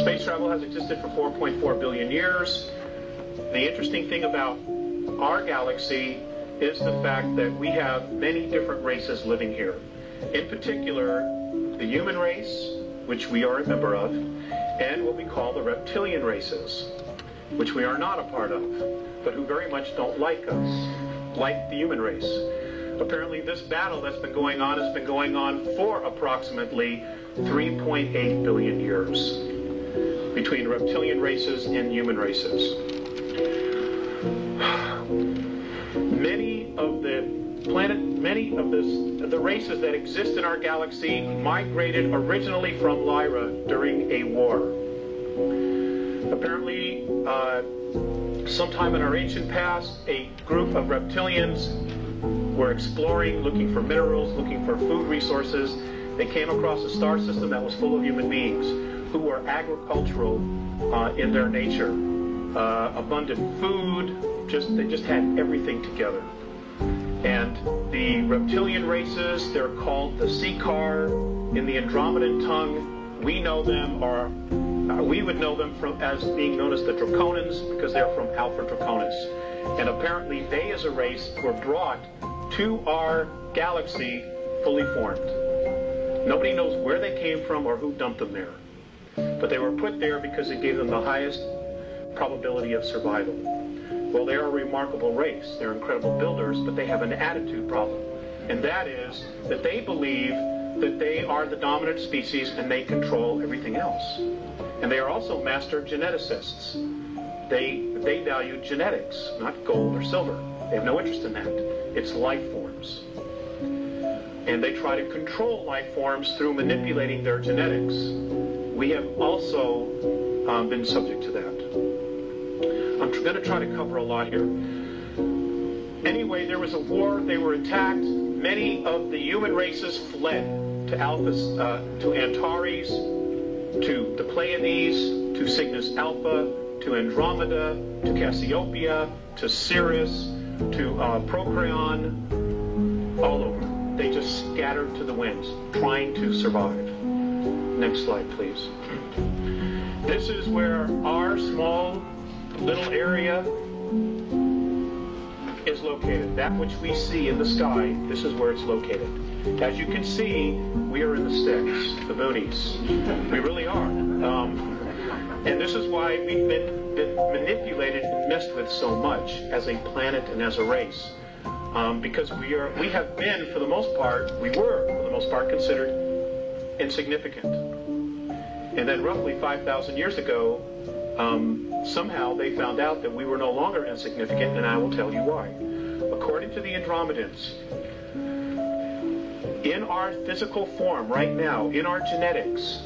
Space travel has existed for 4.4 billion years. The interesting thing about our galaxy is the fact that we have many different races living here. In particular, the human race, which we are a member of, and what we call the reptilian races, which we are not a part of, but who very much don't like us, like the human race. Apparently this battle that's been going on has been going on for approximately 3.8 billion years between reptilian races and human races. Many of the races that exist in our galaxy migrated originally from Lyra during a war. Apparently, sometime in our ancient past, a group of reptilians were exploring, looking for minerals, looking for food resources. They came across a star system that was full of human beings who were agricultural in their nature. Abundant food, they just had everything together. And the reptilian races, they're called the Seekar. In the Andromedan tongue, we know them, or we would know them as being known as the Draconans, because they're from Alpha Draconis. And apparently they, as a race, were brought to our galaxy fully formed. Nobody knows where they came from or who dumped them there. But they were put there because it gave them the highest probability of survival. Well, they are a remarkable race. They're incredible builders, but they have an attitude problem. And that is that they believe that they are the dominant species and they control everything else. And they are also master geneticists. They value genetics, not gold or silver. They have no interest in that. It's life forms. And they try to control life forms through manipulating their genetics. We have also been subject to that. I'm going to try to cover a lot here. Anyway, there was a war. They were attacked. Many of the human races fled to Antares, to the Pleiades, to Cygnus Alpha, to Andromeda, to Cassiopeia, to Sirius, to Procreon, all over. They just scattered to the winds, trying to survive. Next slide, please. This is where our small little area is located. That which we see in the sky, this is where it's located. As you can see, we are in the sticks, the boonies. We really are. And this is why we've been manipulated and messed with so much as a planet and as a race. Because we have been, for the most part, considered insignificant. And then roughly 5,000 years ago, somehow they found out that we were no longer insignificant, and I will tell you why. According to the Andromedans, in our physical form right now, in our genetics,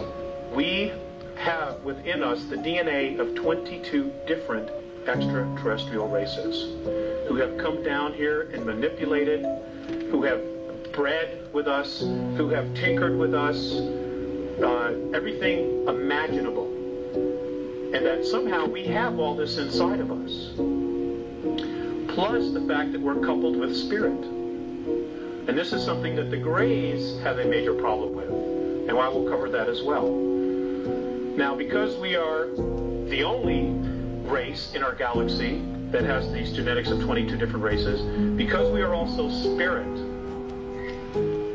we have within us the DNA of 22 different extraterrestrial races who have come down here and manipulated, who have bred with us, who have tinkered with us, everything imaginable. And that somehow we have all this inside of us. Plus the fact that we're coupled with spirit. And this is something that the Greys have a major problem with. And I will cover that as well. Now, because we are the only race in our galaxy that has these genetics of 22 different races, because we are also spirit,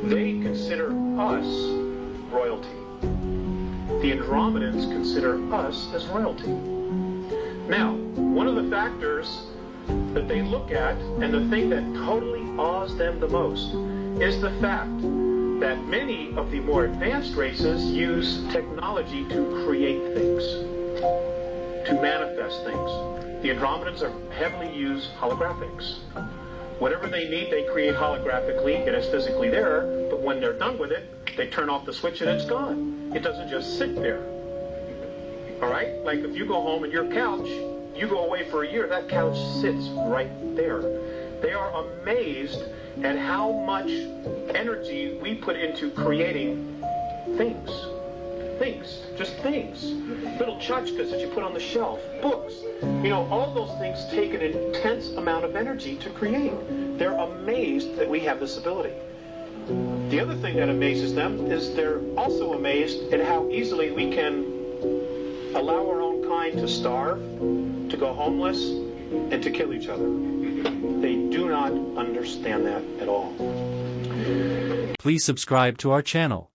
they consider us royalty. The Andromedans consider us as royalty. Now, one of the factors that they look at, and the thing that totally awes them the most, is the fact that many of the more advanced races use technology to create things, to manifest things. The Andromedans are heavily use holographics. Whatever they need, they create holographically. It is physically there, but when they're done with it, they turn off the switch and it's gone. It doesn't just sit there. All right? Like if you go home and your couch, you go away for a year, that couch sits right there. They are amazed at how much energy we put into creating things. Things. Just things. Little tchotchkes that you put on the shelf. Books. You know, all those things take an intense amount of energy to create. They're amazed that we have this ability. The other thing that amazes them is they're also amazed at how easily we can allow our own kind to starve, to go homeless, and to kill each other. They do not understand that at all. Please subscribe to our channel.